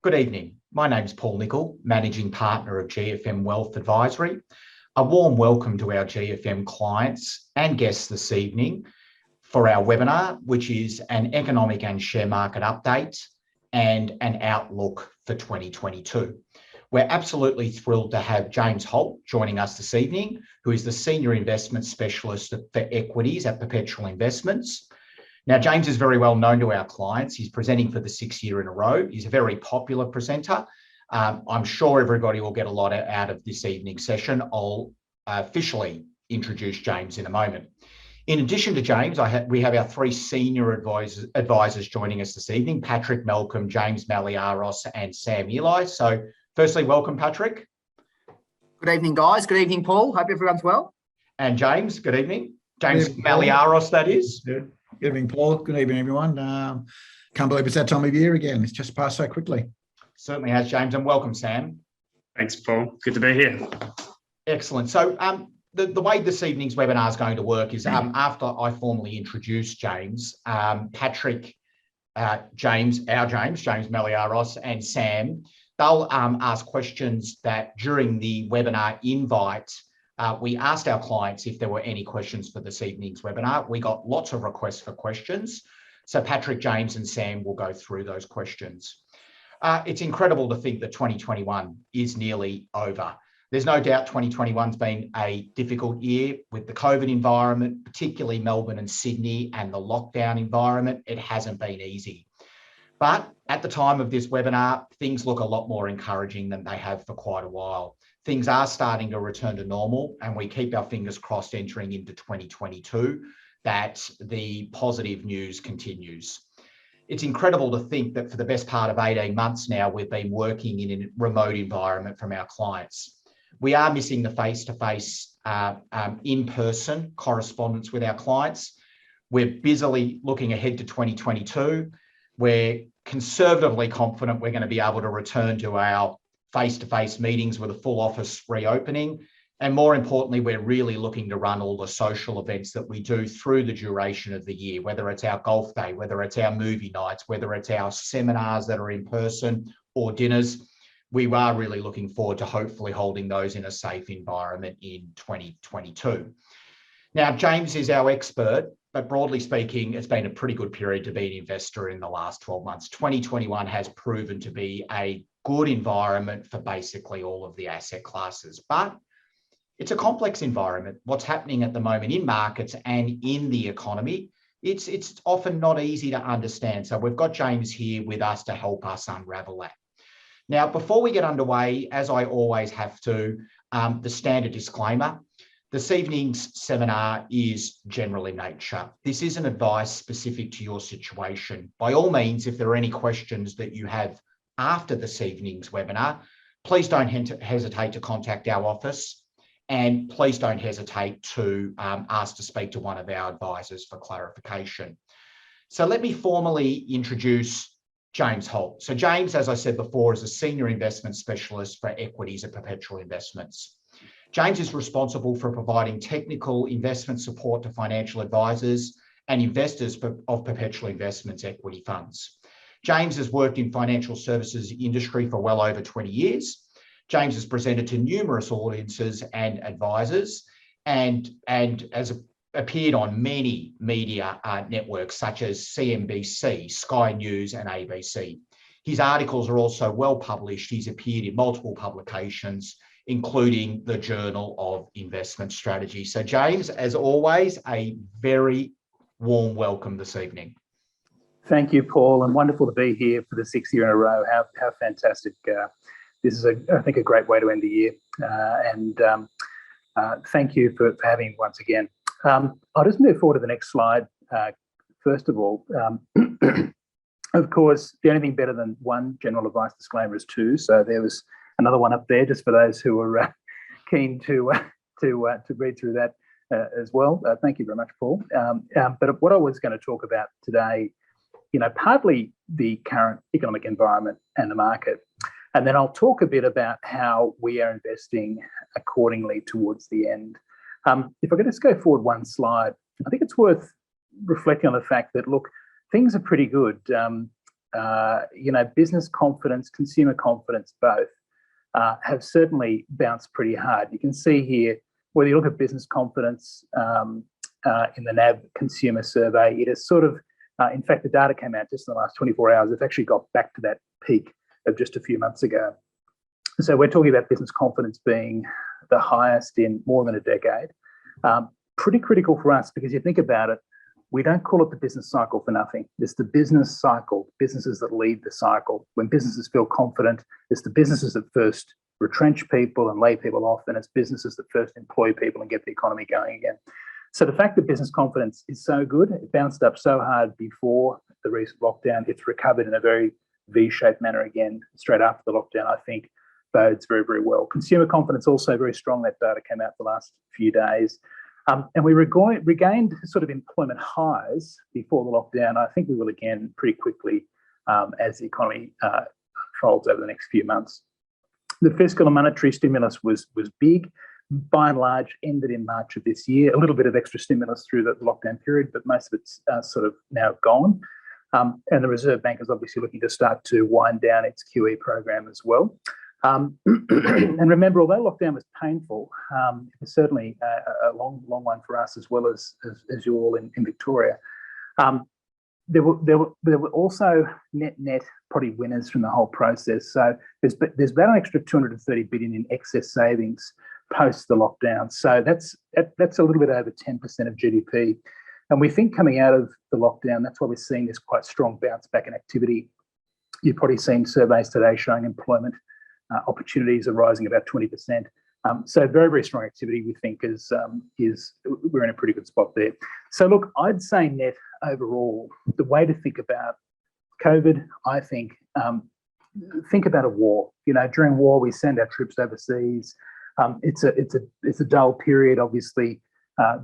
Good evening. My name's Paul Nicol, Managing Partner of GFM Wealth Advisory. A warm welcome to our GFM clients and guests this evening for our webinar, which is an economic and share market update and an outlook for 2022. We're absolutely thrilled to have James Holt joining us this evening, who is the Senior Investment Specialist for Equities at Perpetual Investments. Now, James is very well known to our clients. He's presenting for the 6th year in a row. He's a very popular presenter. I'm sure everybody will get a lot out of this evening's session. I'll officially introduce James in a moment. In addition to James, we have our three senior advisors joining us this evening: Patrick Malcolm, James Maliaros, and Sam Eli. So firstly, welcome, Patrick. Good evening, guys. Good evening, Paul. Hope everyone's well. And James, good evening. James Maliaros, that is. Good evening, Paul. Good evening, everyone. Can't believe it's that time of year again. It's just passed so quickly. Certainly has, James, and welcome, Sam. Thanks, Paul. Good to be here. Excellent. So the way this evening's webinar is going to work is after I formally introduce James, Patrick, James Maliaros, and Sam, they'll ask questions that during the webinar invite, we asked our clients if there were any questions for this evening's webinar. We got lots of requests for questions. So Patrick, James, and Sam will go through those questions. It's incredible to think that 2021 is nearly over. There's no doubt 2021's been a difficult year with the COVID environment, particularly Melbourne and Sydney, and the lockdown environment. It hasn't been easy. But at the time of this webinar, things look a lot more encouraging than they have for quite a while. Things are starting to return to normal, and we keep our fingers crossed entering into 2022 that the positive news continues. It's incredible to think that for the best part of 18 months now, we've been working in a remote environment from our clients. We are missing the face-to-face, in-person correspondence with our clients. We're busily looking ahead to 2022. We're conservatively confident we're going to be able to return to our face-to-face meetings with a full office reopening. And more importantly, we're really looking to run all the social events that we do through the duration of the year, whether it's our golf day, whether it's our movie nights, whether it's our seminars that are in person or dinners. We are really looking forward to hopefully holding those in a safe environment in 2022. Now, James is our expert, but broadly speaking, it's been a pretty good period to be an investor in the last 12 months. 2021 has proven to be a good environment for basically all of the asset classes, but it's a complex environment. What's happening at the moment in markets and in the economy, it's often not easy to understand. So we've got James here with us to help us unravel that. Now, before we get underway, as I always have to, the standard disclaimer: this evening's seminar is general in nature. This isn't advice specific to your situation. By all means, if there are any questions that you have after this evening's webinar, please don't hesitate to contact our office, and please don't hesitate to ask to speak to one of our advisors for clarification. So let me formally introduce James Holt. So James, as I said before, is a Senior Investment Specialist for Equities at Perpetual Investments. James is responsible for providing technical investment support to financial advisors and investors of Perpetual Investments equity funds. James has worked in financial services industry for well over 20 years. James has presented to numerous audiences and advisors and has appeared on many media networks such as CNBC, Sky News, and ABC. His articles are also well published. He's appeared in multiple publications, including the Journal of Investment Strategy. So James, as always, a very warm welcome this evening. Thank you, Paul, and wonderful to be here for the 6th year in a row. How fantastic. This is, I think, a great way to end the year. Thank you for having me once again. I'll just move forward to the next slide. First of all, of course, the only thing better than one general advice disclaimer is two. So there was another one up there just for those who are keen to read through that as well. Thank you very much, Paul. But what I was going to talk about today, partly the current economic environment and the market, and then I'll talk a bit about how we are investing accordingly towards the end. If I could just go forward one slide, I think it's worth reflecting on the fact that, look, things are pretty good. business confidence, consumer confidence, both have certainly bounced pretty hard. You can see here, whether you look at business confidence in the NAB consumer survey, it has sort of, in fact, the data came out just in the last 24 hours. It's actually got back to that peak of just a few months ago. So we're talking about business confidence being the highest in more than a decade. Pretty critical for us, because you think about it, we don't call it the business cycle for nothing. It's the business cycle, businesses that lead the cycle. When businesses feel confident, it's the businesses that first retrench people and lay people off, and it's businesses that first employ people and get the economy going again. So the fact that business confidence is so good, it bounced up so hard before the recent lockdown, it's recovered in a very V-shaped manner again straight after the lockdown, I think bodes very, very well. Consumer confidence also very strong. That data came out the last few days. And we regained sort of employment highs before the lockdown. I think we will again pretty quickly as the economy unfolds over the next few months. The fiscal and monetary stimulus was big, by and large ended in March of this year. A little bit of extra stimulus through the lockdown period, but most of it's sort of now gone. And the Reserve Bank is obviously looking to start to wind down its QE program as well. And remember, although lockdown was painful, it was certainly a long one for us as well as you all in Victoria. There were also net probably winners from the whole process. So there's about an extra 230 billion in excess savings post the lockdown. So that's a little bit over 10% of GDP. And we think coming out of the lockdown, that's why we're seeing this quite strong bounce back in activity. You've probably seen surveys today showing employment opportunities are rising about 20%. So very, very strong activity, we think, is we're in a pretty good spot there. So look, I'd say net overall, the way to think about COVID, I think about a war. During war, we send our troops overseas. It's a dull period, obviously.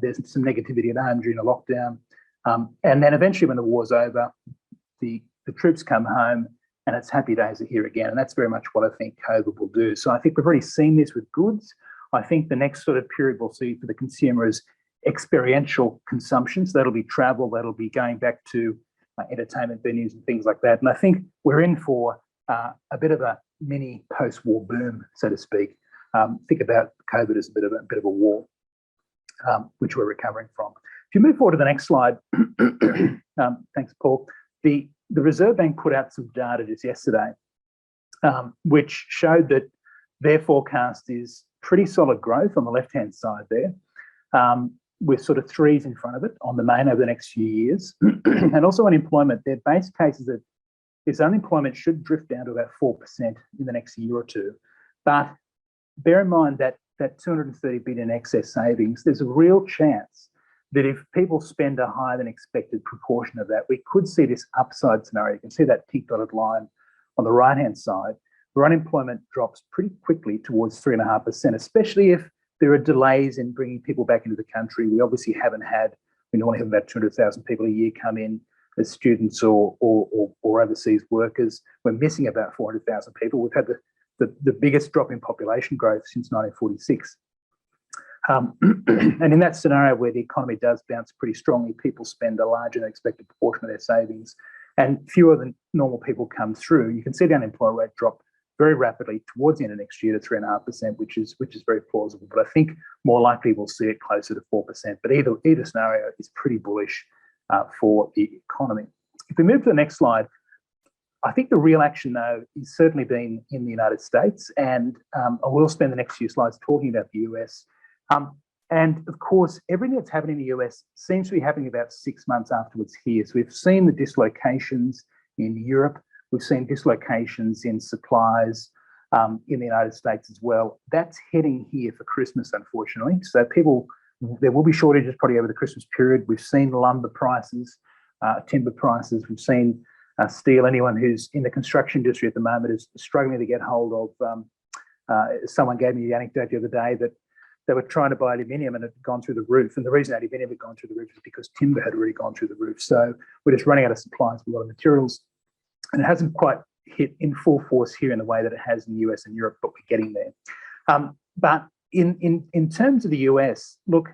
There's some negativity at home during the lockdown. And then eventually when the war's over, the troops come home and it's happy days are here again. And that's very much what I think COVID will do. So I think we've already seen this with goods. I think the next sort of period we'll see for the consumer is experiential consumption. So that'll be travel, that'll be going back to entertainment venues and things like that. And I think we're in for a bit of a mini post-war boom, so to speak. Think about COVID as a bit of a war, which we're recovering from. If you move forward to the next slide, thanks, Paul. The Reserve Bank put out some data just yesterday, which showed that their forecast is pretty solid growth on the left-hand side there, with sort of threes in front of it on the main over the next few years. And also unemployment, their base case is unemployment should drift down to about 4% in the next year or two. But bear in mind that 230 billion excess savings, there's a real chance that if people spend a higher than expected proportion of that, we could see this upside scenario. You can see that pink dotted line on the right-hand side, where unemployment drops pretty quickly towards 3.5%, especially if there are delays in bringing people back into the country. We obviously haven't had, we normally have about 200,000 people a year come in as students or overseas workers. We're missing about 400,000 people. We've had the biggest drop in population growth since 1946. And in that scenario where the economy does bounce pretty strongly, people spend a larger than expected proportion of their savings and fewer than normal people come through, you can see the unemployment rate drop very rapidly towards the end of next year to 3.5%, which is very plausible. But I think more likely we'll see it closer to 4%. But either scenario is pretty bullish for the economy. If we move to the next slide, I think the real action, though, is certainly been in the United States. And I will spend the next few slides talking about the US. And of course, everything that's happening in the US seems to be happening about 6 months afterwards here. So we've seen the dislocations in Europe. We've seen dislocations in supplies in the United States as well. That's heading here for Christmas, unfortunately. So there will be shortages probably over the Christmas period. We've seen lumber prices, timber prices. We've seen steel. Anyone who's in the construction industry at the moment is struggling to get hold of. Someone gave me the anecdote the other day that they were trying to buy aluminium and it had gone through the roof. And the reason aluminium had gone through the roof is because timber had already gone through the roof. So we're just running out of supplies for a lot of materials. And it hasn't quite hit in full force here in the way that it has in the US and Europe, but we're getting there. But in terms of the US, look,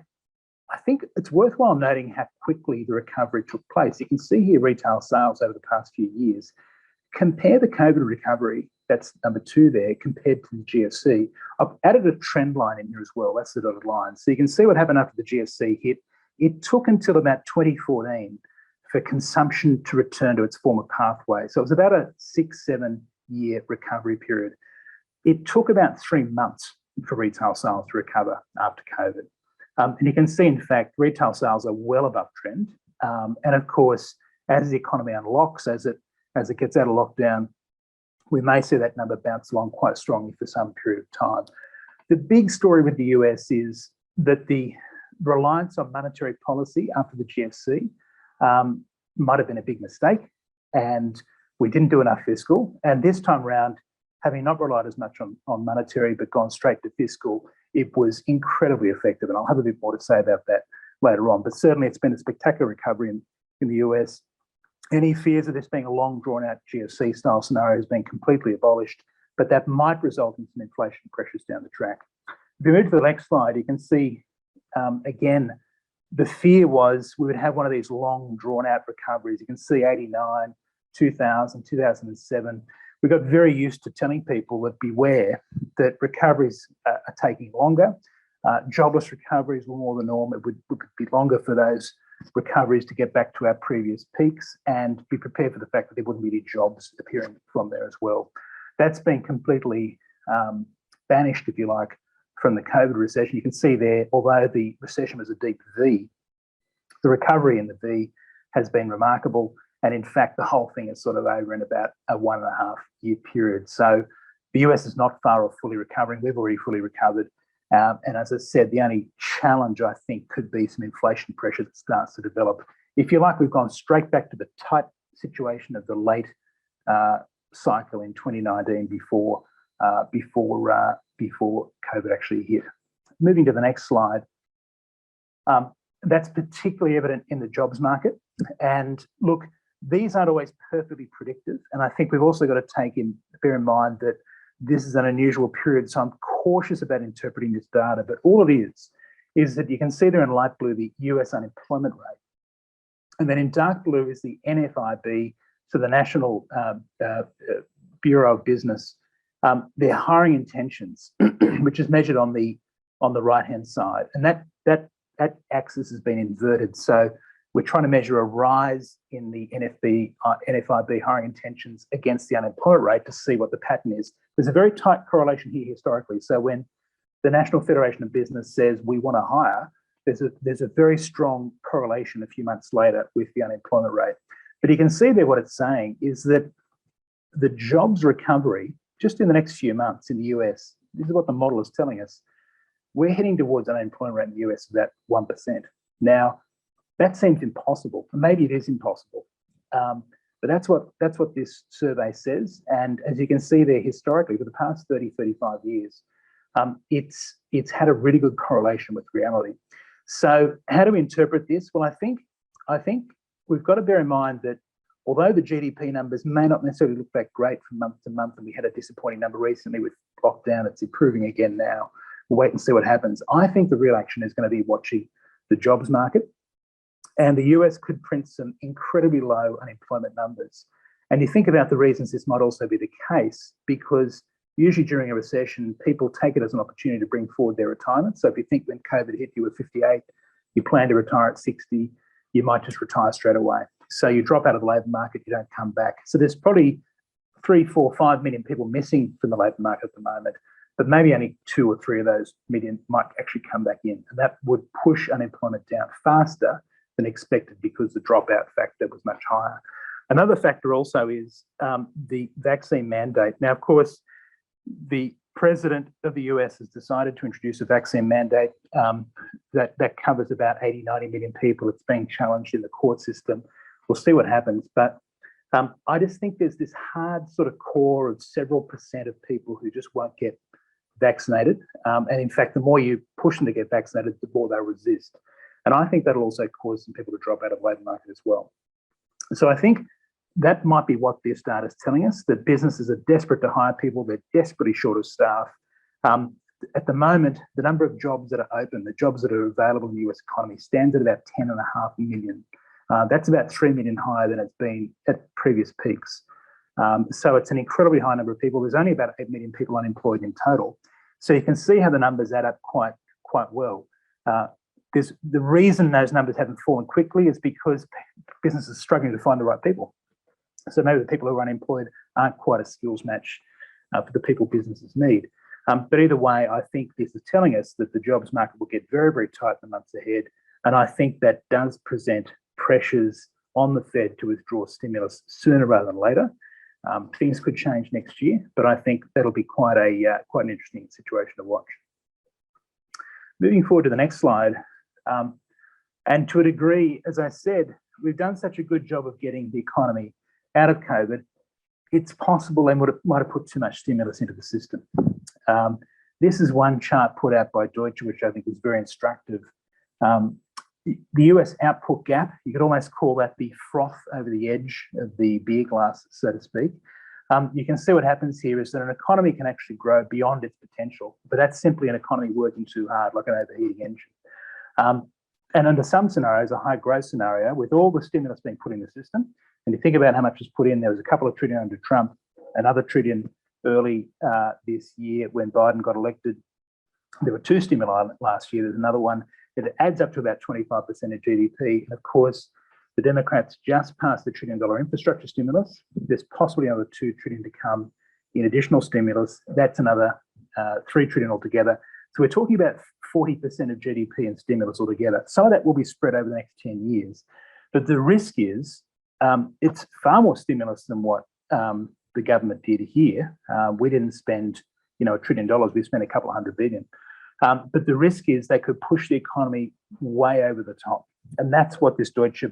I think it's worthwhile noting how quickly the recovery took place. You can see here retail sales over the past few years compare the COVID recovery, that's number 2 there, compared to the GFC. I've added a trend line in here as well. That's the dotted line. So you can see what happened after the GFC hit. It took until about 2014 for consumption to return to its former pathway. So it was about a 6-7 year recovery period. It took about 3 months for retail sales to recover after COVID. And you can see, in fact, retail sales are well above trend. And of course, as the economy unlocks, as it gets out of lockdown, we may see that number bounce along quite strongly for some period of time. The big story with the US is that the reliance on monetary policy after the GFC might have been a big mistake, and we didn't do enough fiscal. And this time around, having not relied as much on monetary but gone straight to fiscal, it was incredibly effective. And I'll have a bit more to say about that later on. But certainly it's been a spectacular recovery in the US. Any fears of this being a long drawn out GFC style scenario has been completely abolished, but that might result in some inflation pressures down the track. If we move to the next slide, you can see again, the fear was we would have one of these long drawn out recoveries. You can see 89, 2000, 2007. We got very used to telling people that beware, that recoveries are taking longer. Jobless recoveries were more the norm. It would be longer for those recoveries to get back to our previous peaks, and be prepared for the fact that there wouldn't be any jobs appearing from there as well. That's been completely banished, if you like, from the COVID recession. You can see there, although the recession was a deep V, the recovery in the V has been remarkable. And in fact, the whole thing is sort of over in about a 1.5 year period. So the US is not far off fully recovering. We've already fully recovered. And as I said, the only challenge, I think, could be some inflation pressure that starts to develop. If you like, we've gone straight back to the tight situation of the late cycle in 2019 before COVID actually hit. Moving to the next slide. That's particularly evident in the jobs market. And look, these aren't always perfectly predictive. And I think we've also got to bear in mind that this is an unusual period. So I'm cautious about interpreting this data, but all it is that you can see there in light blue, the US unemployment rate. And then in dark blue is the NFIB, so the National Bureau of Business, their hiring intentions, which is measured on the right-hand side. And that axis has been inverted. So we're trying to measure a rise in the NFIB hiring intentions against the unemployment rate to see what the pattern is. There's a very tight correlation here historically. So when the National Federation of Business says we want to hire, there's a very strong correlation a few months later with the unemployment rate. But you can see there what it's saying is that the jobs recovery, just in the next few months in the US, this is what the model is telling us, we're heading towards an unemployment rate in the US of about 1%. Now, that seems impossible. Maybe it is impossible, but that's what this survey says. And as you can see there, historically, for the past 30, 35 years, it's had a really good correlation with reality. So how do we interpret this? Well, I think we've got to bear in mind that although the GDP numbers may not necessarily look that great from month to month, and we had a disappointing number recently with lockdown, it's improving again now. We'll wait and see what happens. I think the real action is going to be watching the jobs market. And the US could print some incredibly low unemployment numbers. And you think about the reasons this might also be the case, because usually during a recession, people take it as an opportunity to bring forward their retirement. So if you think when COVID hit, you were 58, you plan to retire at 60, you might just retire straight away. So you drop out of the labour market, you don't come back. So there's probably 3, 4, 5 million people missing from the labour market at the moment, but maybe only 2 or 3 of those million might actually come back in. And that would push unemployment down faster than expected because the dropout factor was much higher. Another factor also is the vaccine mandate. Now, of course, the president of the US has decided to introduce a vaccine mandate that covers about 80, 90 million people. It's being challenged in the court system. We'll see what happens. But I just think there's this hard sort of core of several percent of people who just won't get vaccinated. And in fact, the more you push them to get vaccinated, the more they'll resist. And I think that'll also cause some people to drop out of the labour market as well. So I think that might be what this data is telling us, that businesses are desperate to hire people, they're desperately short of staff. At the moment, the number of jobs that are open, the jobs that are available in the US economy stands at about 10.5 million. That's about 3 million higher than it's been at previous peaks. So it's an incredibly high number of people. There's only about 8 million people unemployed in total. So you can see how the numbers add up quite well. Because the reason those numbers haven't fallen quickly is because businesses are struggling to find the right people. So maybe the people who are unemployed aren't quite a skills match for the people businesses need. But either way, I think this is telling us that the jobs market will get very, very tight in the months ahead. And I think that does present pressures on the Fed to withdraw stimulus sooner rather than later. Things could change next year, but I think that'll be quite an interesting situation to watch. Moving forward to the next slide, and to a degree, as I said, we've done such a good job of getting the economy out of COVID. It's possible they might have put too much stimulus into the system. This is one chart put out by Deutsche, which I think is very instructive. The US output gap, you could almost call that the froth over the edge of the beer glass, so to speak. You can see what happens here is that an economy can actually grow beyond its potential, but that's simply an economy working too hard, like an overheating engine. And under some scenarios, a high growth scenario, with all the stimulus being put in the system, and you think about how much was put in, there was a couple of trillion under Trump, another trillion early this year when Biden got elected. There were 2 stimuli last year, there's another one. It adds up to about 25% of GDP. And of course, the Democrats just passed the $1 trillion infrastructure stimulus. There's possibly another $2 trillion to come in additional stimulus. That's another $3 trillion altogether. So we're talking about 40% of GDP in stimulus altogether. Some of that will be spread over the next 10 years. But the risk is it's far more stimulus than what the government did here. We didn't spend, $1 trillion. We spent a couple of $100 billion. But the risk is they could push the economy way over the top. And that's what this Deutsche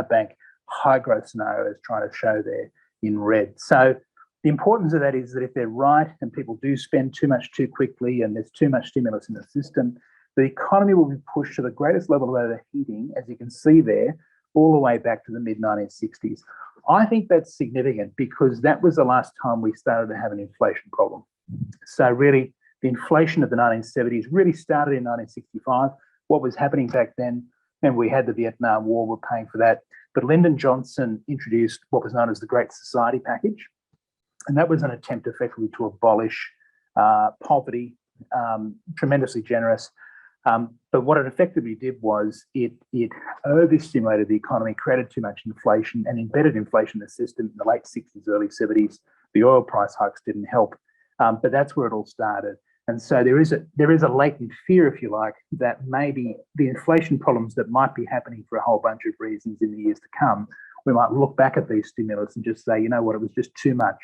Bank high growth scenario is trying to show there in red. So the importance of that is that if they're right and people do spend too much too quickly and there's too much stimulus in the system, the economy will be pushed to the greatest level of overheating, as you can see there, all the way back to the mid-1960s. I think that's significant because that was the last time we started to have an inflation problem. So really, the inflation of the 1970s really started in 1965. What was happening back then, and we had the Vietnam War, we're paying for that. But Lyndon Johnson introduced what was known as the Great Society Package. And that was an attempt effectively to abolish poverty, tremendously generous. But what it effectively did was it overstimulated the economy, created too much inflation and embedded inflation in the system in the late 60s, early 70s. The oil price hikes didn't help, but that's where it all started. And so there is a latent fear, if you like, that maybe the inflation problems that might be happening for a whole bunch of reasons in the years to come, we might look back at these stimulus and just say, you know what, it was just too much.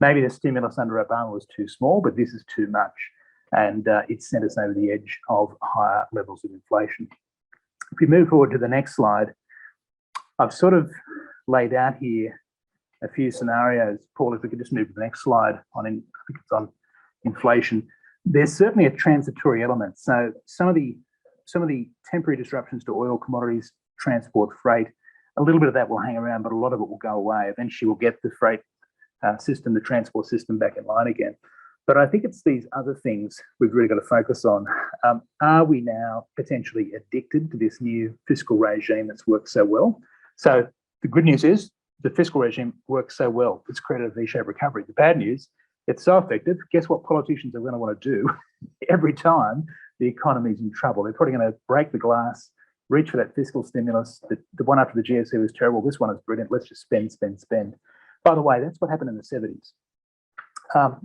Maybe the stimulus under Obama was too small, but this is too much. And it sent us over the edge of higher levels of inflation. If we move forward to the next slide, I've sort of laid out here a few scenarios. Paul, if we could just move to the next slide I think it's on inflation. There's certainly a transitory element. So some of the temporary disruptions to oil, commodities, transport, freight, a little bit of that will hang around, but a lot of it will go away. Eventually we'll get the freight system, the transport system back in line again. But I think it's these other things we've really got to focus on. Are we now potentially addicted to this new fiscal regime that's worked so well? So the good news is the fiscal regime works so well. It's created a V-shaped recovery. The bad news, it's so effective. Guess what politicians are going to want to do every time the economy's in trouble? They're probably going to break the glass, reach for that fiscal stimulus. The one after the GFC was terrible. This one is brilliant. Let's just spend, spend, spend. By the way, that's what happened in the 70s.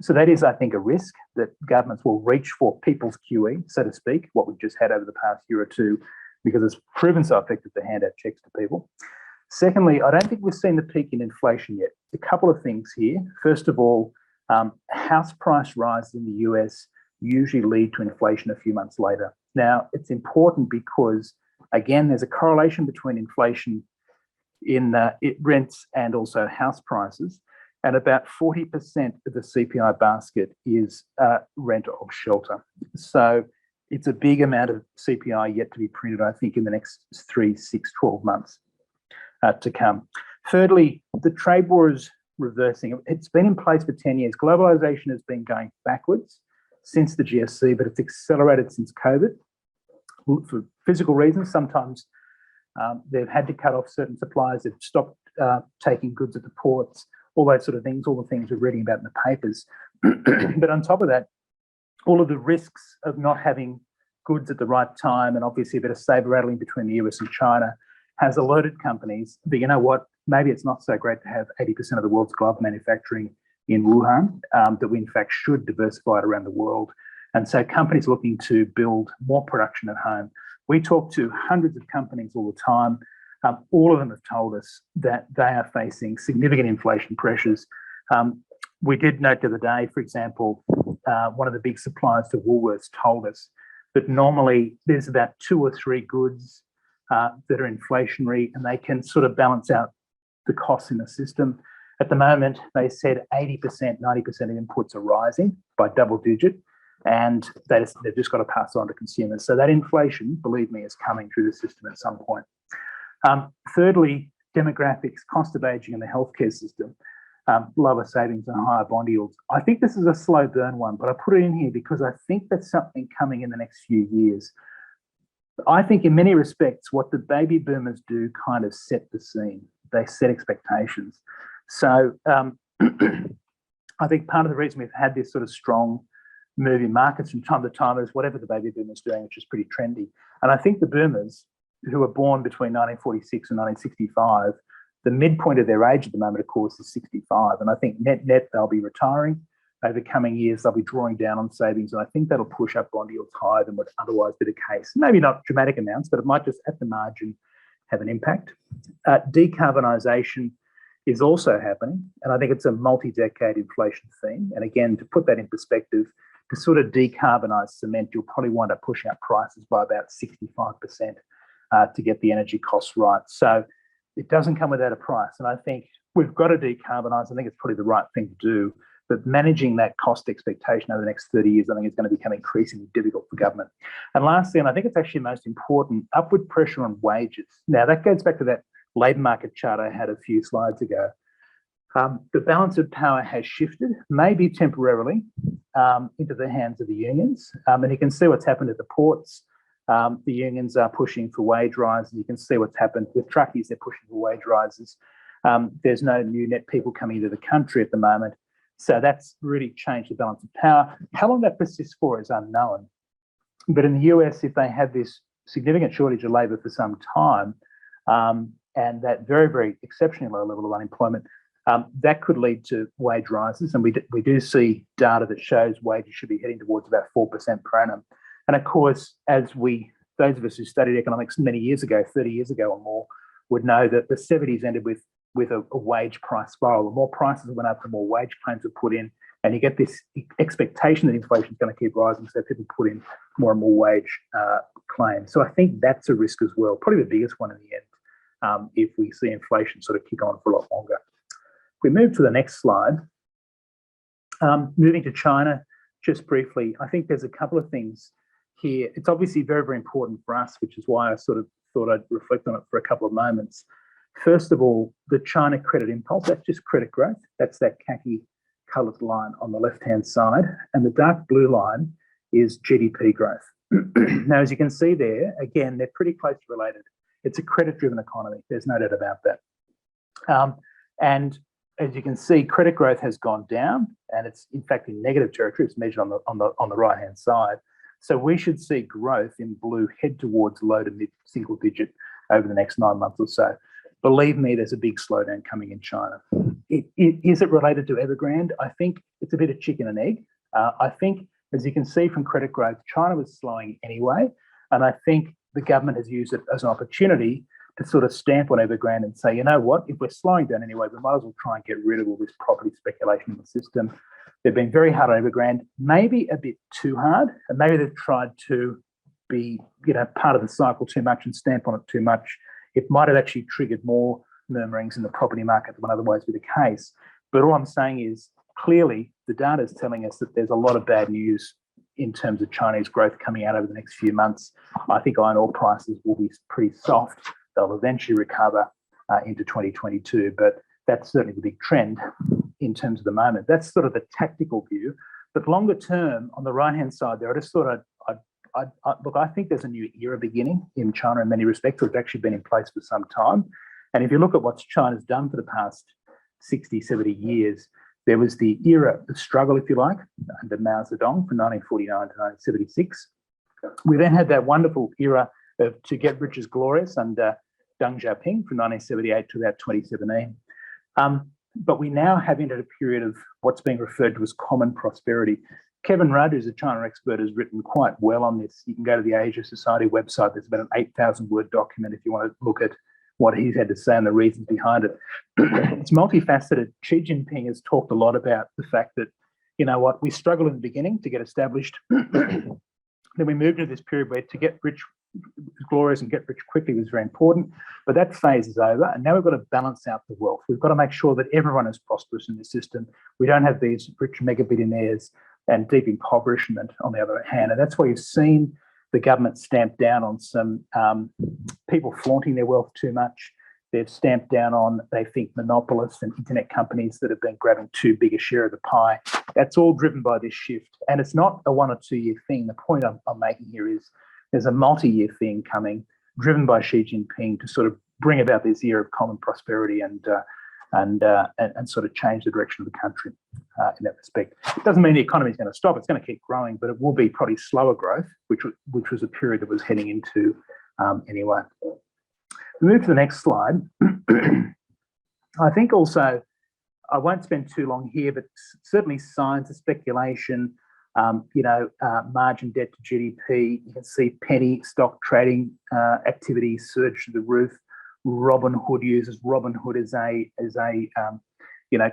So that is, I think, a risk that governments will reach for people's QE, so to speak, what we've just had over the past year or two, because it's proven so effective to hand out checks to people. Secondly, I don't think we've seen the peak in inflation yet. A couple of things here. First of all, house price rises in the US usually lead to inflation a few months later. Now, it's important because, again, there's a correlation between inflation in rents and also house prices. And about 40% of the CPI basket is rent or shelter. So it's a big amount of CPI yet to be printed, I think, in the next 3, 6, 12 months to come. Thirdly, the trade war is reversing. It's been in place for 10 years. Globalization has been going backwards since the GFC, but it's accelerated since COVID. For physical reasons, sometimes they've had to cut off certain suppliers. They've stopped taking goods at the ports. all those sort of things, all the things we're reading about in the papers. But on top of that, all of the risks of not having goods at the right time, and obviously a bit of saber rattling between the US and China, has alerted companies that, you know what, maybe it's not so great to have 80% of the world's glove manufacturing in Wuhan, that we in fact should diversify it around the world. And so companies looking to build more production at home. We talk to hundreds of companies all the time. All of them have told us that they are facing significant inflation pressures. We did note the other day, for example, one of the big suppliers to Woolworths told us that normally there's about 2 or 3 goods that are inflationary, and they can sort of balance out the costs in the system. At the moment, they said 80%, 90% of inputs are rising by double digit, and they've just got to pass on to consumers. So that inflation, believe me, is coming through the system at some point. Thirdly, demographics, cost of aging in the healthcare system, lower savings and higher bond yields. I think this is a slow burn one, but I put it in here because I think that's something coming in the next few years. I think in many respects, what the baby boomers do kind of set the scene. They set expectations. So I think part of the reason we've had this sort of strong move in markets from time to time is whatever the baby boomers doing, which is pretty trendy. And I think the boomers who were born between 1946 and 1965, the midpoint of their age at the moment, of course, is 65. And I think net, they'll be retiring. Over coming years, they'll be drawing down on savings. And I think that'll push up bond yields higher than would otherwise be the case. Maybe not dramatic amounts, but it might just at the margin have an impact. Decarbonisation is also happening. And I think it's a multi-decade inflation theme. And again, to put that in perspective, to sort of decarbonise cement, you'll probably wind up pushing up prices by about 65% to get the energy costs right. So it doesn't come without a price. And I think we've got to decarbonise. I think it's probably the right thing to do. But managing that cost expectation over the next 30 years, I think is going to become increasingly difficult for government. And lastly, and I think it's actually most important, upward pressure on wages. Now, that goes back to that labour market chart I had a few slides ago. The balance of power has shifted, maybe temporarily, into the hands of the unions. And you can see what's happened at the ports. The unions are pushing for wage rises. You can see what's happened with truckies. They're pushing for wage rises. There's no new net people coming into the country at the moment. So that's really changed the balance of power. How long that persists for is unknown. But in the US, if they have this significant shortage of labour for some time, and that very, very exceptionally low level of unemployment, that could lead to wage rises. And we do see data that shows wages should be heading towards about 4% per annum. And of course, those of us who studied economics many years ago, 30 years ago or more, would know that the 70s ended with a wage price spiral. The more prices went up, the more wage claims were put in, and you get this expectation that inflation is going to keep rising, so people put in more and more wage claims. So I think that's a risk as well, probably the biggest one in the end, if we see inflation sort of kick on for a lot longer. If we move to the next slide, moving to China, just briefly, I think there's a couple of things here. It's obviously very, very important for us, which is why I sort of thought I'd reflect on it for a couple of moments. First of all, the China credit impulse, that's just credit growth. That's that khaki coloured line on the left-hand side. And the dark blue line is GDP growth. Now, as you can see there, again, they're pretty closely related. It's a credit-driven economy. There's no doubt about that. And as you can see, credit growth has gone down, and it's in fact in negative territory. It's measured on the right-hand side. So we should see growth in blue head towards low to mid single digit over the next 9 months or so. Believe me, there's a big slowdown coming in China. Is it related to Evergrande? I think it's a bit of chicken and egg. I think, as you can see from credit growth, China was slowing anyway. And I think the government has used it as an opportunity to sort of stamp on Evergrande and say, you know what, if we're slowing down anyway, we might as well try and get rid of all this property speculation in the system. They've been very hard on Evergrande, maybe a bit too hard, and maybe they've tried to be, part of the cycle too much and stamp on it too much. It might have actually triggered more murmurings in the property market than would otherwise be the case. But all I'm saying is, clearly, the data is telling us that there's a lot of bad news in terms of Chinese growth coming out over the next few months. I think iron ore prices will be pretty soft. They'll eventually recover into 2022, but that's certainly the big trend in terms of the moment. That's sort of the tactical view. But longer term, on the right-hand side there, I just thought look, I think there's a new era beginning in China in many respects. It's actually been in place for some time. And if you look at what China's done for the past 60, 70 years. There was the era of struggle, if you like, under Mao Zedong from 1949 to 1976. We then had that wonderful era of to get rich is glorious under Deng Xiaoping from 1978 to about 2017. But we now have entered a period of what's being referred to as common prosperity. Kevin Rudd, who's a China expert, has written quite well on this. You can go to the Asia Society website. There's about an 8,000-word document if you want to look at what he's had to say and the reasons behind it. It's multifaceted. Xi Jinping has talked a lot about the fact that, you know what, we struggled in the beginning to get established. Then we moved into this period where to get rich glorious and get rich quickly was very important, but that phase is over, and now we've got to balance out the wealth. We've got to make sure that everyone is prosperous in this system. We don't have these rich mega billionaires and deep impoverishment on the other hand, and that's why you've seen the government stamp down on some people flaunting their wealth too much. They've stamped down on, they think, monopolists and internet companies that have been grabbing too big a share of the pie. That's all driven by this shift, and it's not a 1 or 2 year thing. The point I'm making here is there's a multi-year thing coming, driven by Xi Jinping to sort of bring about this era of common prosperity and sort of change the direction of the country in that respect. It doesn't mean the economy is going to stop; it's going to keep growing, but it will be probably slower growth, which was a period that was heading into anyway. We move to the next slide. I think also I won't spend too long here, but certainly signs of speculation. Margin debt to GDP. You can see penny stock trading activity surge to the roof. Robinhood uses Robinhood as a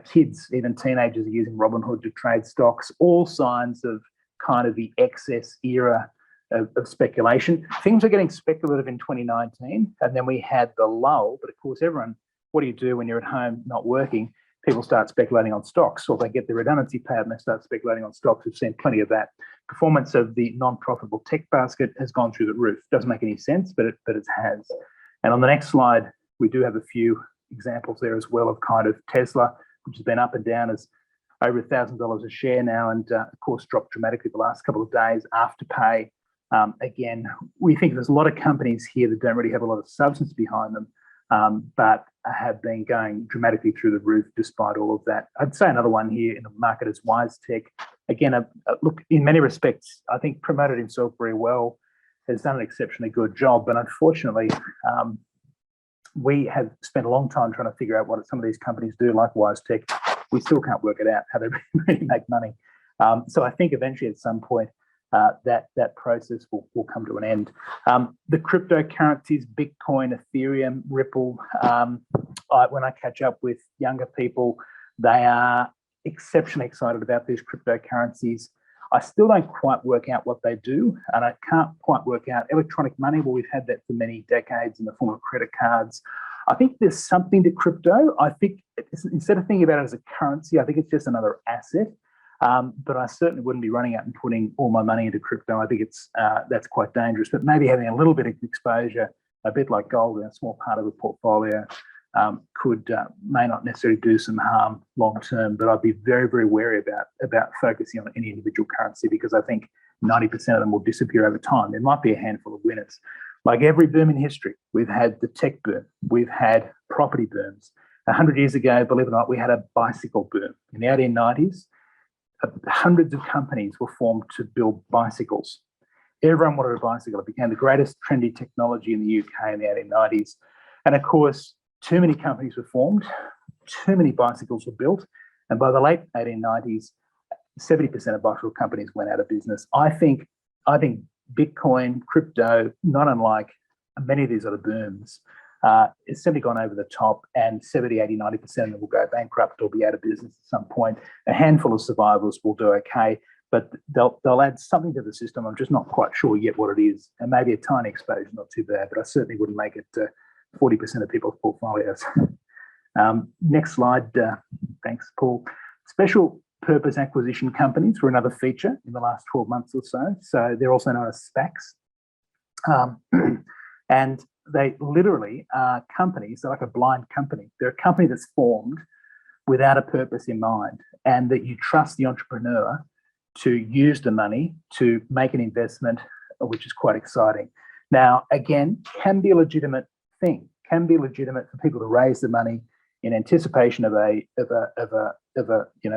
kids, even teenagers are using Robinhood to trade stocks. All signs of kind of the excess era of speculation. Things were getting speculative in 2019, and then we had the lull. But of course, everyone, what do you do when you're at home not working? People start speculating on stocks, or they get their redundancy payout and they start speculating on stocks. We've seen plenty of that. Performance of the non-profitable tech basket has gone through the roof. Doesn't make any sense, but it has. And on the next slide, we do have a few examples there as well of kind of Tesla, which has been up and down as over $1,000 a share now, and of course dropped dramatically the last couple of days. Afterpay, again, we think there's a lot of companies here that don't really have a lot of substance behind them, but have been going dramatically through the roof despite all of that. I'd say another one here in the market is WiseTech. Again, look, in many respects, I think promoted himself very well, has done an exceptionally good job, but unfortunately, we have spent a long time trying to figure out what some of these companies do, like WiseTech. We still can't work it out how they really make money. So I think eventually at some point, that process will come to an end. The cryptocurrencies, Bitcoin, Ethereum, Ripple, when I catch up with younger people, they are exceptionally excited about these cryptocurrencies. I still don't quite work out what they do, and I can't quite work out electronic money. Well, we've had that for many decades in the form of credit cards. I think there's something to crypto. I think instead of thinking about it as a currency, I think it's just another asset. But I certainly wouldn't be running out and putting all my money into crypto. I think that's quite dangerous. But maybe having a little bit of exposure, a bit like gold in a small part of the portfolio, may not necessarily do some harm long term. But I'd be very, very wary about focusing on any individual currency, because I think 90% of them will disappear over time. There might be a handful of winners. Like every boom in history, we've had the tech boom, we've had property booms. 100 years ago, believe it or not, we had a bicycle boom. In the 1890s, hundreds of companies were formed to build bicycles. Everyone wanted a bicycle. It became the greatest trendy technology in the UK in the 1890s. And of course, too many companies were formed, too many bicycles were built. And by the late 1890s, 70% of bicycle companies went out of business. I think Bitcoin, crypto, not unlike many of these other booms, it's simply gone over the top, and 70, 80, 90% of them will go bankrupt or be out of business at some point. A handful of survivors will do okay, but they'll add something to the system. I'm just not quite sure yet what it is, and maybe a tiny exposure, not too bad, but I certainly wouldn't make it 40% of people's portfolios. Next slide. Thanks, Paul. Special purpose acquisition companies were another feature in the last 12 months or so. So they're also known as SPACs. And they literally are companies. They're like a blind company. They're a company that's formed without a purpose in mind, and that you trust the entrepreneur to use the money to make an investment, which is quite exciting. Now, again, can be a legitimate thing, can be legitimate for people to raise the money in anticipation of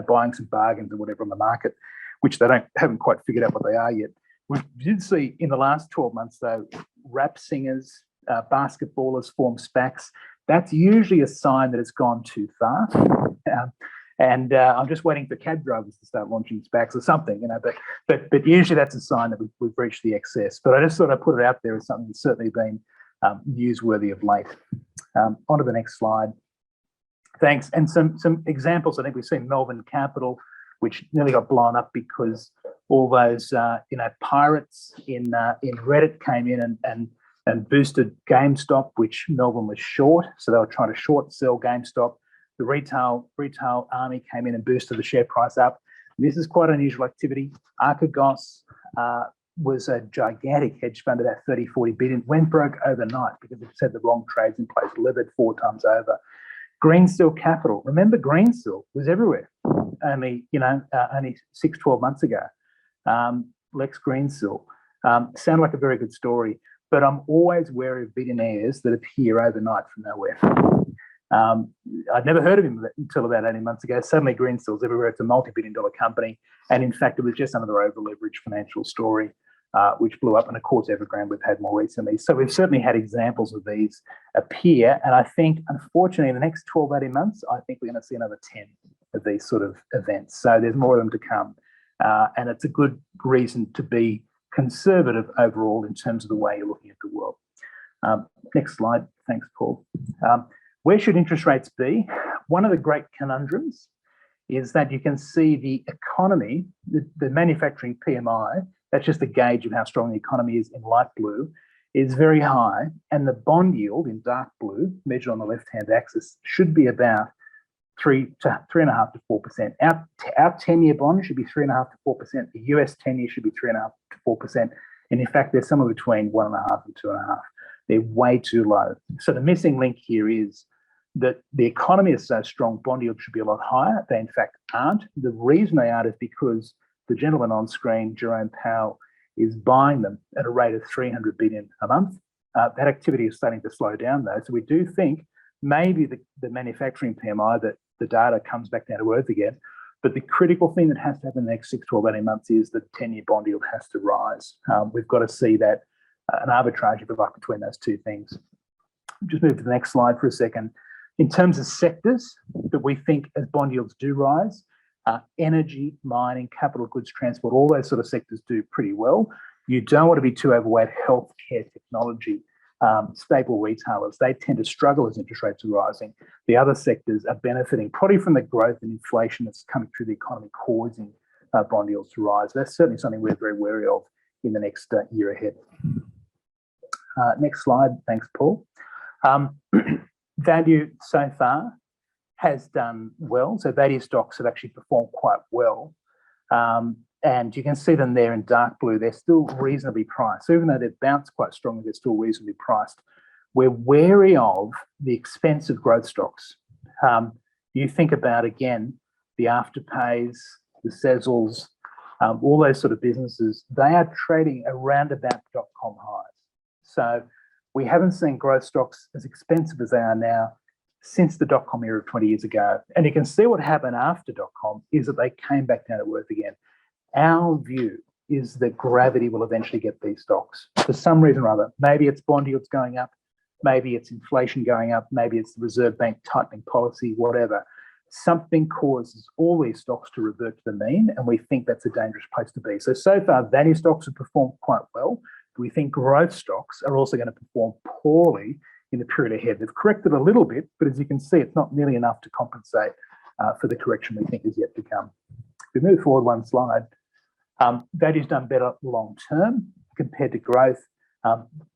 buying some bargains or whatever on the market, which they haven't quite figured out what they are yet. We did see in the last 12 months though, rap singers, basketballers form SPACs. That's usually a sign that it's gone too far. I'm just waiting for cab drivers to start launching SPACs or something, but usually that's a sign that we've reached the excess. But I just thought I'd put it out there as something that's certainly been newsworthy of late. On to the next slide. Thanks. And some examples. I think we've seen Melbourne Capital, which nearly got blown up because all those pirates in Reddit came in and boosted GameStop, which Melbourne was short. So they were trying to short sell GameStop. The retail army came in and boosted the share price up. This is quite unusual activity. Archegos was a gigantic hedge fund, about 30, 40 billion, went broke overnight because it had the wrong trades in place, levered 4 times over. Greensill Capital, remember Greensill was everywhere only 6, 12 months ago. Lex Greensill, sound like a very good story, but I'm always wary of billionaires that appear overnight from nowhere. I'd never heard of him until about 18 months ago. Suddenly Greensill's everywhere. It's a multi-billion-dollar company. And in fact, it was just another over-leveraged financial story, which blew up. And of course, Evergrande we've had more recently. So we've certainly had examples of these appear. And I think, unfortunately, in the next 12, 18 months, I think we're going to see another 10 of these sort of events. So there's more of them to come. And it's a good reason to be conservative overall in terms of the way you're looking at the world. Next slide. Thanks, Paul. Where should interest rates be? One of the great conundrums is that you can see the economy, the manufacturing PMI, that's just a gauge of how strong the economy is in light blue, is very high. And the bond yield in dark blue, measured on the left-hand axis, should be about 3.5 to 4%. Our 10-year bond should be 3.5 to 4%. The US 10-year should be 3.5 to 4%. And in fact, they're somewhere between 1.5 and 2.5. They're way too low. So the missing link here is that the economy is so strong, bond yields should be a lot higher. They in fact aren't. The reason they aren't is because the gentleman on screen, Jerome Powell, is buying them at a rate of 300 billion a month. That activity is starting to slow down though. So we do think maybe the manufacturing PMI, that the data comes back down to earth again. But the critical thing that has to happen in the next 6, 12, 18 months is that 10-year bond yield has to rise. We've got to see that an arbitrage, if you like, between those two things. Just move to the next slide for a second. In terms of sectors that we think as bond yields do rise, energy, mining, capital goods, transport, all those sort of sectors do pretty well. You don't want to be too overweight healthcare, technology, stable retailers. They tend to struggle as interest rates are rising. The other sectors are benefiting probably from the growth and inflation that's coming through the economy, causing bond yields to rise. That's certainly something we're very wary of in the next year ahead. Next slide. Thanks, Paul. Value so far has done well. So value stocks have actually performed quite well. And you can see them there in dark blue. They're still reasonably priced. So even though they've bounced quite strongly, they're still reasonably priced. We're wary of the expensive growth stocks. You think about, again, the Afterpays, the Sezzles, all those sort of businesses, they are trading around about .com highs. So we haven't seen growth stocks as expensive as they are now since the .com era of 20 years ago. And you can see what happened after .com is that they came back down to earth again. Our view is that gravity will eventually get these stocks for some reason or other. Maybe it's bond yields going up, maybe it's inflation going up, maybe it's the Reserve Bank tightening policy, whatever. Something causes all these stocks to revert to the mean, and we think that's a dangerous place to be. So far, value stocks have performed quite well. We think growth stocks are also going to perform poorly in the period ahead. They've corrected a little bit, but as you can see, it's not nearly enough to compensate for the correction we think is yet to come. If we move forward one slide, value's done better long term compared to growth.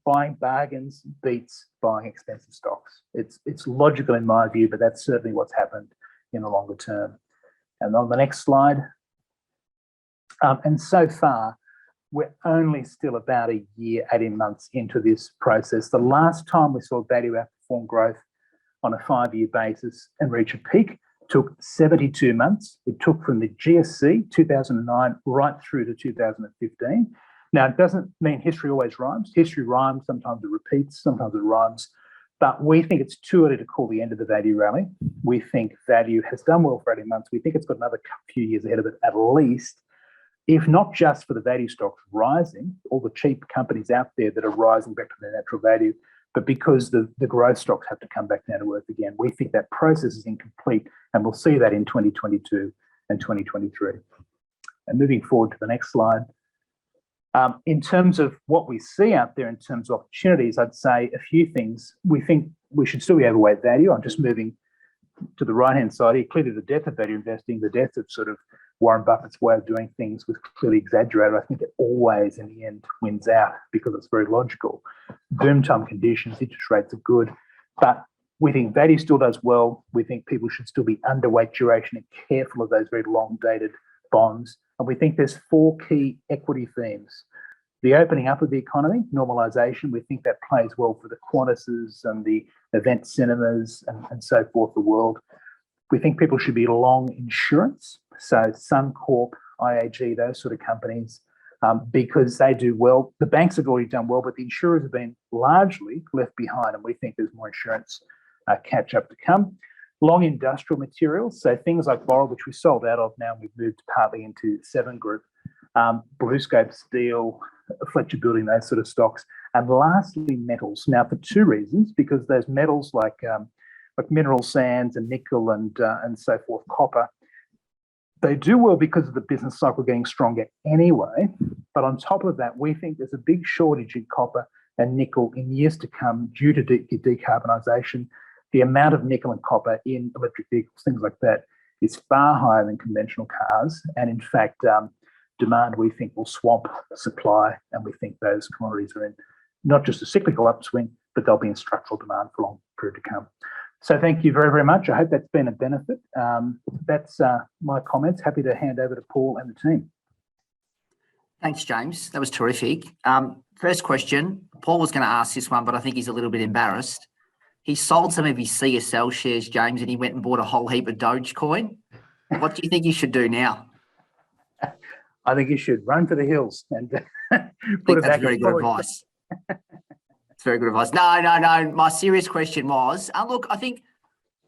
Buying bargains beats buying expensive stocks. It's logical in my view, but that's certainly what's happened in the longer term. And on the next slide, and so far, we're only still about a year, 18 months into this process. The last time we saw value outperform growth on a 5-year basis and reach a peak took 72 months. It took from the GFC 2009 right through to 2015. Now, it doesn't mean history always rhymes. History rhymes, sometimes it repeats, sometimes it rhymes. But we think it's too early to call the end of the value rally. We think value has done well for 18 months. We think it's got another few years ahead of it, at least, if not just for the value stocks rising, all the cheap companies out there that are rising back to their natural value, but because the growth stocks have to come back down to earth again. We think that process is incomplete, and we'll see that in 2022 and 2023. And moving forward to the next slide. In terms of what we see out there in terms of opportunities, I'd say a few things. We think we should still be overweight value. I'm just moving to the right-hand side here. Clearly, the death of value investing, the death of sort of Warren Buffett's way of doing things was clearly exaggerated. I think it always, in the end, wins out because it's very logical. Boom time conditions, interest rates are good, but we think value still does well. We think people should still be underweight duration and careful of those very long-dated bonds. And we think there's 4 key equity themes. The opening up of the economy, normalisation, we think that plays well for the Qantases and the event cinemas and so forth, the world. We think people should be long insurance, so Suncorp, IAG, those sort of companies, because they do well. The banks have already done well, but the insurers have been largely left behind, and we think there's more insurance catch up to come. Long industrial materials, so things like Boral, which we sold out of now, we've moved partly into Seven Group, BlueScope Steel, Fletcher Building, those sort of stocks. And lastly, metals. Now, for 2 reasons, because those metals like mineral sands and nickel and so forth, copper, they do well because of the business cycle getting stronger anyway. But on top of that, we think there's a big shortage in copper and nickel in years to come due to decarbonisation. The amount of nickel and copper in electric vehicles, things like that, is far higher than conventional cars. And in fact, demand, we think, will swamp supply. And we think those commodities are in not just a cyclical upswing, but they'll be in structural demand for a long period to come. So thank you very, very much. I hope that's been a benefit. That's my comments. Happy to hand over to Paul and the team. Thanks, James. That was terrific. First question, Paul was going to ask this one, but I think he's a little bit embarrassed. He sold some of his CSL shares, James, and he went and bought a whole heap of Dogecoin. What do you think you should do now? I think you should run for the hills and put it back. That's very good advice. It's very good advice. No. My serious question was, look, I think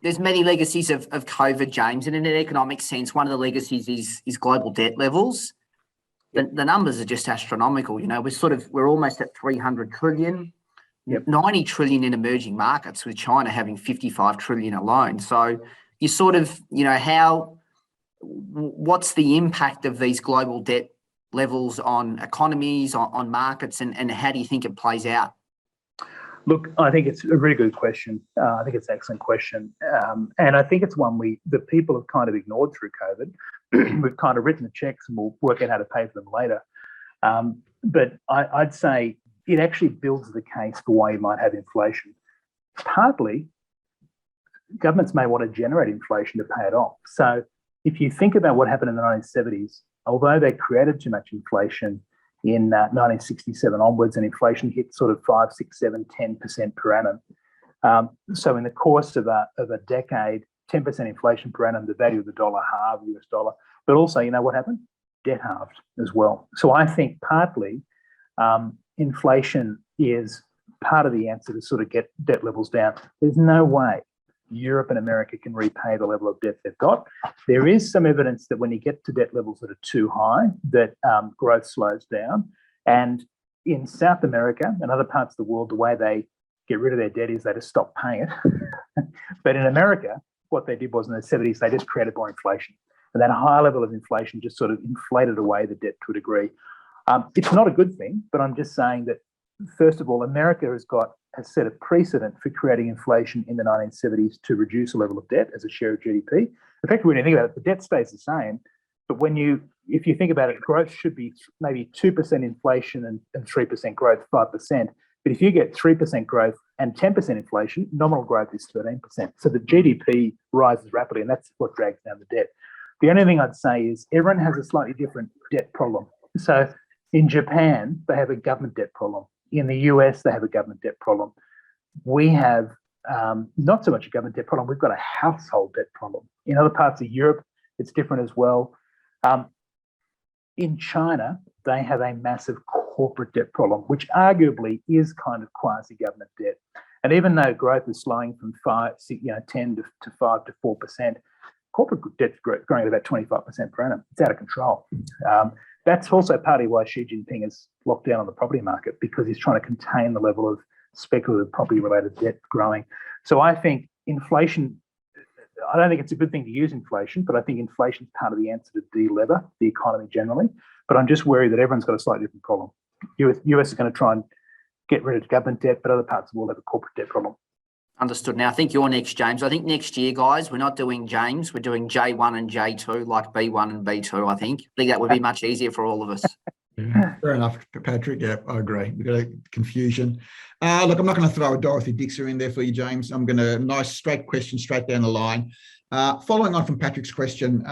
there's many legacies of COVID, James, and in an economic sense, one of the legacies is global debt levels. The numbers are just astronomical. You know, we're almost at 300 trillion. Yep. 90 trillion in emerging markets, with China having 55 trillion alone. So you sort of, what's the impact of these global debt levels on economies, on markets, and how do you think it plays out? Look, I think it's a really good question. I think it's an excellent question. And I think it's one the people have kind of ignored through COVID. We've kind of written the checks and we'll work out how to pay for them later. But I'd say it actually builds the case for why you might have inflation. Partly, governments may want to generate inflation to pay it off. So if you think about what happened in the 1970s, although they created too much inflation in 1967 onwards, and inflation hit sort of 5, 6, 7, 10% per annum. So in the course of a decade, 10% inflation per annum, the value of the dollar halved, US dollar. But also, you know what happened? Debt halved as well. So I think partly inflation is part of the answer to sort of get debt levels down. There's no way Europe and America can repay the level of debt they've got. There is some evidence that when you get to debt levels that are too high, that growth slows down. And in South America and other parts of the world, the way they get rid of their debt is they just stop paying it. But in America, what they did was in the 70s, they just created more inflation. And that high level of inflation just sort of inflated away the debt to a degree. It's not a good thing, but I'm just saying that, first of all, America has set a precedent for creating inflation in the 1970s to reduce the level of debt as a share of GDP. Effectively, when you think about it, the debt stays the same, but if you think about it, growth should be maybe 2% inflation and 3% growth, 5%. But if you get 3% growth and 10% inflation, nominal growth is 13%. So the GDP rises rapidly, and that's what drags down the debt. The only thing I'd say is everyone has a slightly different debt problem. So in Japan, they have a government debt problem. In the US, they have a government debt problem. We have not so much a government debt problem, we've got a household debt problem. In other parts of Europe, it's different as well. In China, they have a massive corporate debt problem, which arguably is kind of quasi-government debt. And even though growth is slowing from 10 to 5 to 4%, corporate debt's growing at about 25% per annum. It's out of control. That's also partly why Xi Jinping has locked down on the property market, because he's trying to contain the level of speculative property-related debt growing. So I think inflation, I don't think it's a good thing to use inflation, but I think inflation is part of the answer to de-lever the economy generally. But I'm just worried that everyone's got a slightly different problem. US is going to try and get rid of government debt, but other parts of the world have a corporate debt problem. Understood. Now, I think you're next, James. I think next year, guys, we're not doing James. We're doing J1 and J2, like B1 and B2, I think. I think that would be much easier for all of us. Yeah, fair enough, Patrick. Yeah, I agree. We've got a confusion. Look, I'm not going to throw a Dorothy Dixer in there for you, James. I'm going to nice straight question straight down the line. Following on from Patrick's question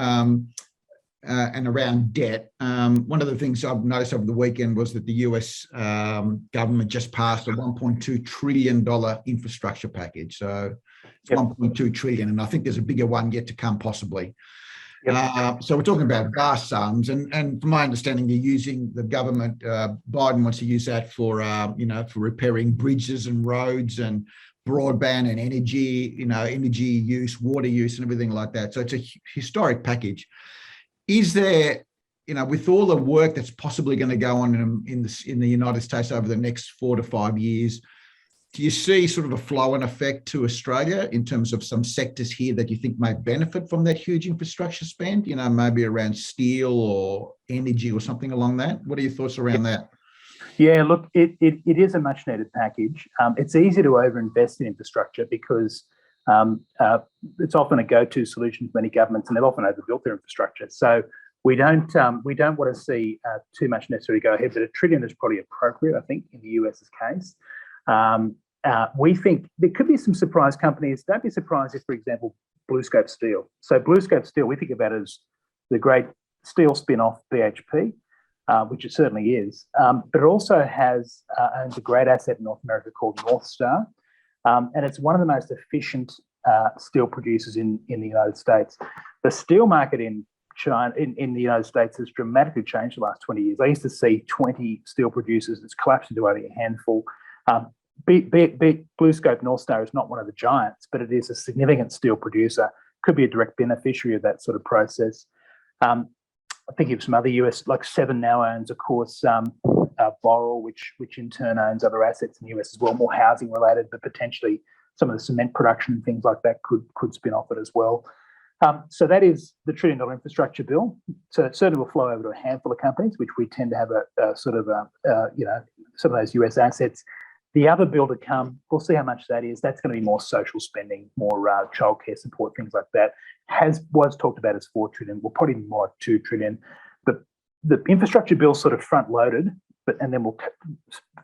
and around debt, one of the things I've noticed over the weekend was that the US government just passed a $1.2 trillion infrastructure package. So it's 1.2 trillion, and I think there's a bigger one yet to come, possibly. So we're talking about vast sums, and from my understanding, they're using the government. Biden wants to use that for for repairing bridges and roads and broadband and energy, energy use, water use, and everything like that. So it's a historic package. Is there, with all the work that's possibly going to go on in the United States over the next 4 to 5 years, do you see sort of a flow-on effect to Australia in terms of some sectors here that you think may benefit from that huge infrastructure spend, maybe around steel or energy or something along that? What are your thoughts around that? Yeah, look, it is a much needed package. It's easy to overinvest in infrastructure because it's often a go-to solution for many governments, and they've often overbuilt their infrastructure. So we don't want to see too much necessarily go ahead, but $1 trillion is probably appropriate, I think, in the US's case. We think there could be some surprise companies. Don't be surprised if, for example, BlueScope Steel. So BlueScope Steel, we think about it as the great steel spin-off BHP, which it certainly is. But it also owns a great asset in North America called North Star. And it's one of the most efficient steel producers in the United States. The steel market in China, in the United States, has dramatically changed the last 20 years. I used to see 20 steel producers. It's collapsed into only a handful. BlueScope North Star is not one of the giants, but it is a significant steel producer, could be a direct beneficiary of that sort of process. I think of some other US, like Seven now owns, of course, Boral, which in turn owns other assets in the US as well, more housing related, but potentially some of the cement production and things like that could spin off it as well. So that is the $1 trillion infrastructure bill. So it certainly will flow over to a handful of companies, which we tend to have some of those US assets. The other bill to come, we'll see how much that is. That's going to be more social spending, more childcare support, things like that. Was talked about as $4 trillion. Will probably be more like $2 trillion. But the infrastructure bill sort of front loaded, and then we'll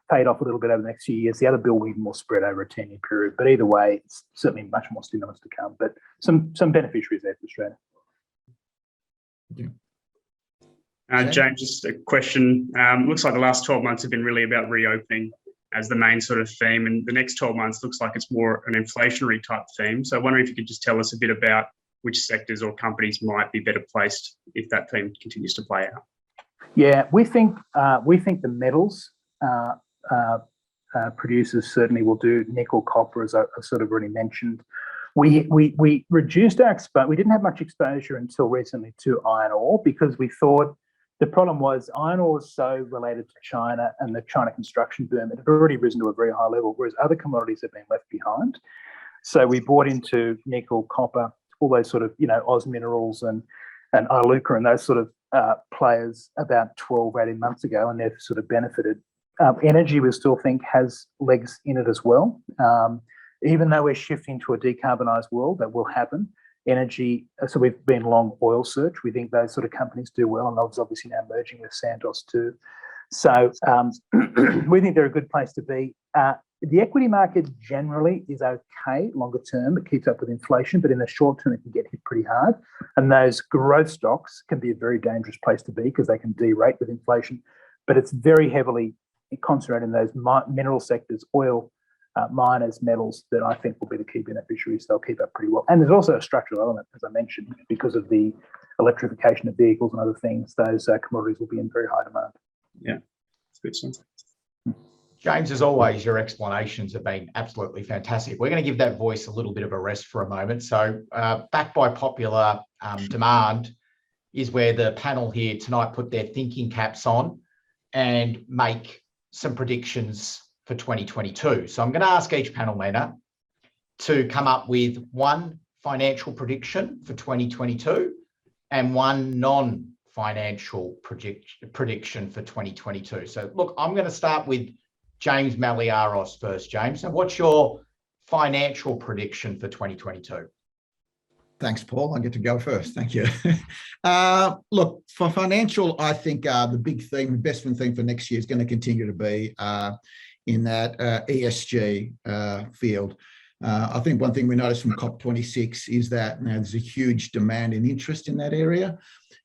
fade off a little bit over the next few years. The other bill will be more spread over a 10-year period. But either way, it's certainly much more stimulus to come. But some beneficiaries there for Australia. James, just a question. Looks like the last 12 months have been really about reopening as the main sort of theme, and the next 12 months looks like it's more an inflationary type theme. So I wonder if you could just tell us a bit about which sectors or companies might be better placed if that theme continues to play out. Yeah, we think the metals producers certainly will do. Nickel, copper, as I sort of already mentioned. We reduced our exposure. We didn't have much exposure until recently to iron ore, because we thought the problem was iron ore was so related to China and the China construction boom. It had already risen to a very high level, whereas other commodities have been left behind. So we bought into nickel, copper, all those sort of, Oz Minerals and Iluka and those sort of players about 12, 18 months ago, and they've sort of benefited. Energy, we still think, has legs in it as well. Even though we're shifting to a decarbonised world, that will happen. Energy, so we've been long oil search. We think those sort of companies do well, and obviously now merging with Santos too. So we think they're a good place to be. The equity market generally is okay longer term. It keeps up with inflation, but in the short term, it can get hit pretty hard. And those growth stocks can be a very dangerous place to be because they can derate with inflation. But it's very heavily concentrated in those mineral sectors, oil, miners, metals, that I think will be the key beneficiaries. They'll keep up pretty well. And there's also a structural element, as I mentioned, because of the electrification of vehicles and other things. Those commodities will be in very high demand. Yeah, it's good sense. James, as always, your explanations have been absolutely fantastic. We're going to give that voice a little bit of a rest for a moment. So, back by popular demand is where the panel here tonight put their thinking caps on and make some predictions for 2022. So I'm going to ask each panel member to come up with one financial prediction for 2022 and one non-financial prediction for 2022. So look, I'm going to start with James Maliaros first. James, so what's your financial prediction for 2022? Thanks, Paul. I get to go first. Thank you. Look, for financial, I think the big theme, investment theme for next year is going to continue to be in that ESG field. I think one thing we noticed from COP26 is that there's a huge demand and interest in that area.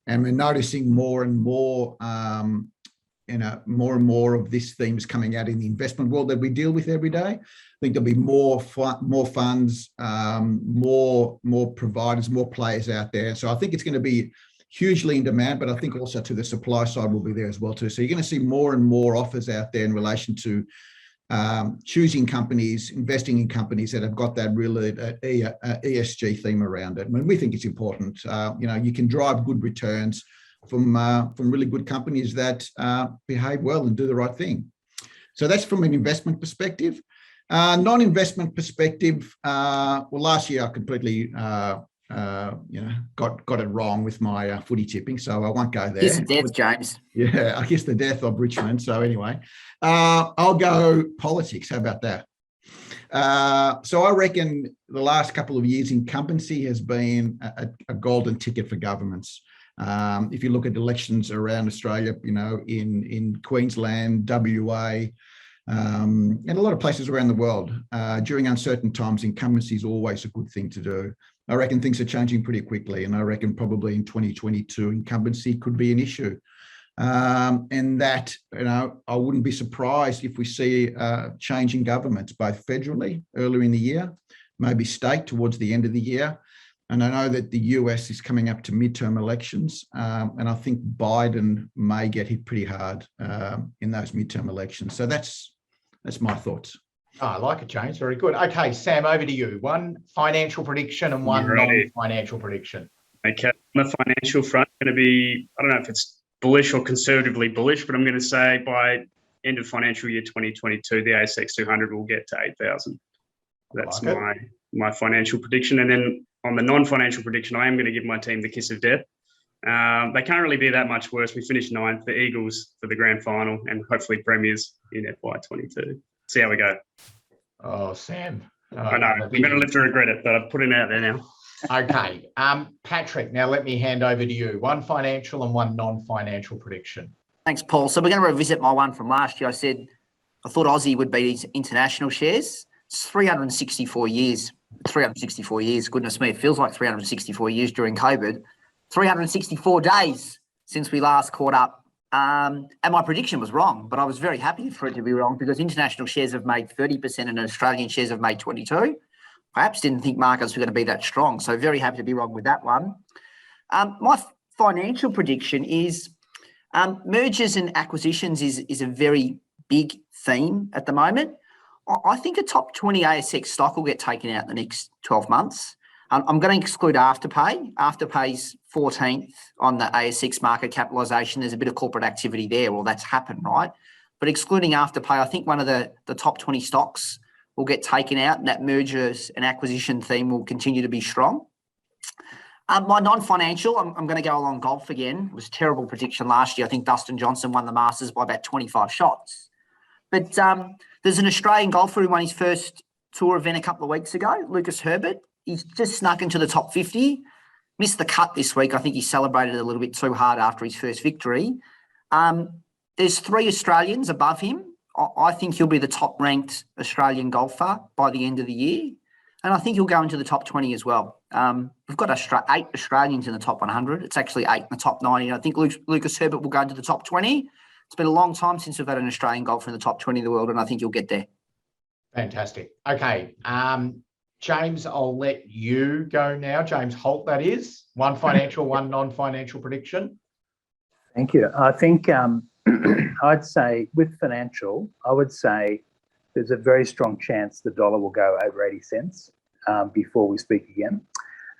And we're noticing more and more of this theme is coming out in the investment world that we deal with every day. I think there'll be more funds, more providers, more players out there. So I think it's going to be hugely in demand, but I think also to the supply side will be there as well too. So you're going to see more and more offers out there in relation to choosing companies, investing in companies that have got that really ESG theme around it. I mean, we think it's important. You can drive good returns from really good companies that behave well and do the right thing. So that's from an investment perspective. Non-investment perspective, well, last year I completely got it wrong with my footy tipping, so I won't go there. Kiss of death, James. Yeah, I guess the death of Richmond. So anyway, I'll go politics. How about that? So I reckon the last couple of years incumbency has been a golden ticket for governments. If you look at elections around Australia, in Queensland, WA, and a lot of places around the world, during uncertain times, incumbency is always a good thing to do. I reckon things are changing pretty quickly, and I reckon probably in 2022, incumbency could be an issue. And that, I wouldn't be surprised if we see change in governments, both federally earlier in the year, maybe state towards the end of the year. And I know that the US is coming up to midterm elections, and I think Biden may get hit pretty hard in those midterm elections. So that's my thoughts. Oh, I like it, James. Very good. Okay, Sam, over to you. One financial prediction and one non-financial prediction. Okay, on the financial front, going to be, I don't know if it's bullish or conservatively bullish, but I'm going to say by end of financial year 2022, the ASX 200 will get to 8,000. That's my financial prediction. And then on the non-financial prediction, I am going to give my team the kiss of death. They can't really be that much worse. We finished 9th, the Eagles for the grand final, and hopefully premiers in FY22. See how we go. Oh, Sam. I know. I'm going to live to regret it, but I've put it out there now. Okay. Patrick, now let me hand over to you. One financial and one non-financial prediction. Thanks, Paul. So we're going to revisit my one from last year. I said I thought Aussie would beat his international shares. It's 364 years. 364 years. Goodness me, it feels like 364 years during COVID. 364 days since we last caught up. And my prediction was wrong, but I was very happy for it to be wrong because international shares have made 30% and Australian shares have made 22%. Perhaps didn't think markets were going to be that strong. So very happy to be wrong with that one. My financial prediction is mergers and acquisitions is a very big theme at the moment. I think a top 20 ASX stock will get taken out in the next 12 months. I'm going to exclude Afterpay. Afterpay's 14th on the ASX market capitalisation. There's a bit of corporate activity there. Well, that's happened, right? But excluding Afterpay, I think one of the top 20 stocks will get taken out, and that mergers and acquisition theme will continue to be strong. My non-financial, I'm going to go along golf again. It was a terrible prediction last year. I think Dustin Johnson won the Masters by about 25 shots. But there's an Australian golfer who won his first tour event a couple of weeks ago, Lucas Herbert. He's just snuck into the top 50. Missed the cut this week. I think he celebrated a little bit too hard after his first victory. There's 3 Australians above him. I think he'll be the top-ranked Australian golfer by the end of the year. And I think he'll go into the top 20 as well. We've got 8 Australians in the top 100. It's actually 8 in the top 90. I think Lucas Herbert will go into the top 20. It's been a long time since we've had an Australian golfer in the top 20 of the world, and I think he'll get there. Fantastic. Okay. James, I'll let you go now. James Holt, that is. One financial, one non-financial prediction. Thank you. I think I'd say with financial, I would say there's a very strong chance the dollar will go over 80 cents before we speak again.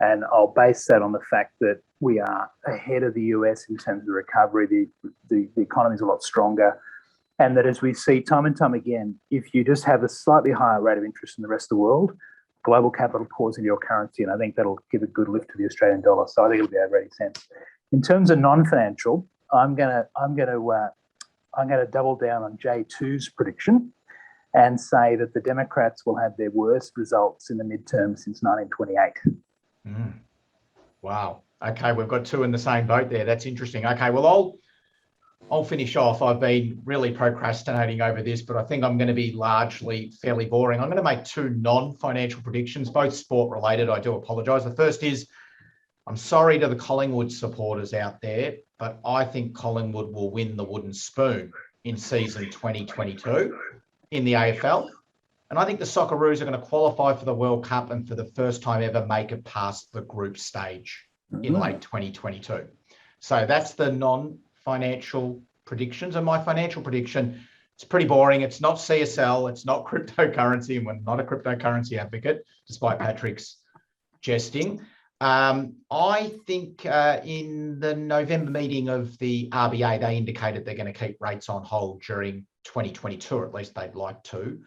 And I'll base that on the fact that we are ahead of the US in terms of the recovery. The economy is a lot stronger. And that as we see time and time again, if you just have a slightly higher rate of interest in the rest of the world, global capital pours into your currency, and I think that'll give a good lift to the Australian dollar. So I think it'll be over 80 cents. In terms of non-financial, I'm gonna double down on J2's prediction and say that the Democrats will have their worst results in the midterm since 1928. Wow. Okay, we've got two in the same boat there. That's interesting. Okay, well, I'll finish off. I've been really procrastinating over this, but I think I'm going to be largely fairly boring. I'm going to make two non-financial predictions, both sport related. I do apologise. The first is, I'm sorry to the Collingwood supporters out there, but I think Collingwood will win the wooden spoon in season 2022 in the AFL. And I think the Socceroos are going to qualify for the World Cup and for the first time ever make it past the group stage in late 2022. So that's the non-financial predictions. And my financial prediction, it's pretty boring. It's not CSL. It's not cryptocurrency. And we're not a cryptocurrency advocate, despite Patrick's jesting. I think in the November meeting of the RBA, they indicated they're going to keep rates on hold during 2022, or at least they'd like to.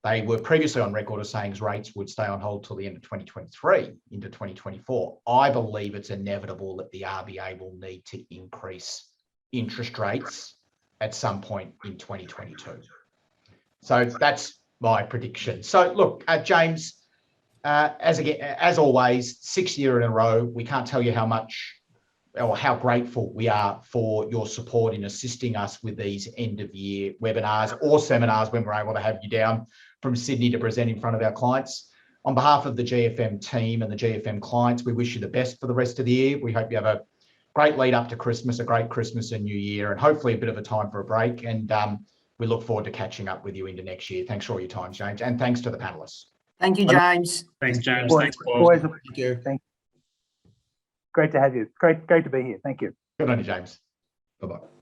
They were previously on record as saying rates would stay on hold till the end of 2023 into 2024. I believe it's inevitable that the RBA will need to increase interest rates at some point in 2022. So that's my prediction. So look, James, as always, 6th year in a row, we can't tell you how much or how grateful we are for your support in assisting us with these end of year webinars or seminars when we're able to have you down from Sydney to present in front of our clients. On behalf of the GFM team and the GFM clients, we wish you the best for the rest of the year. We hope you have a great lead up to Christmas, a great Christmas and New Year, and hopefully a bit of a time for a break. And we look forward to catching up with you into next year. Thanks for all your time, James, and thanks to the panelists. Thank you, James. Thanks, James. Thanks, Paul. Always Thank you. great to have you. Great to be here. Thank you. Good on you, James. Bye-bye.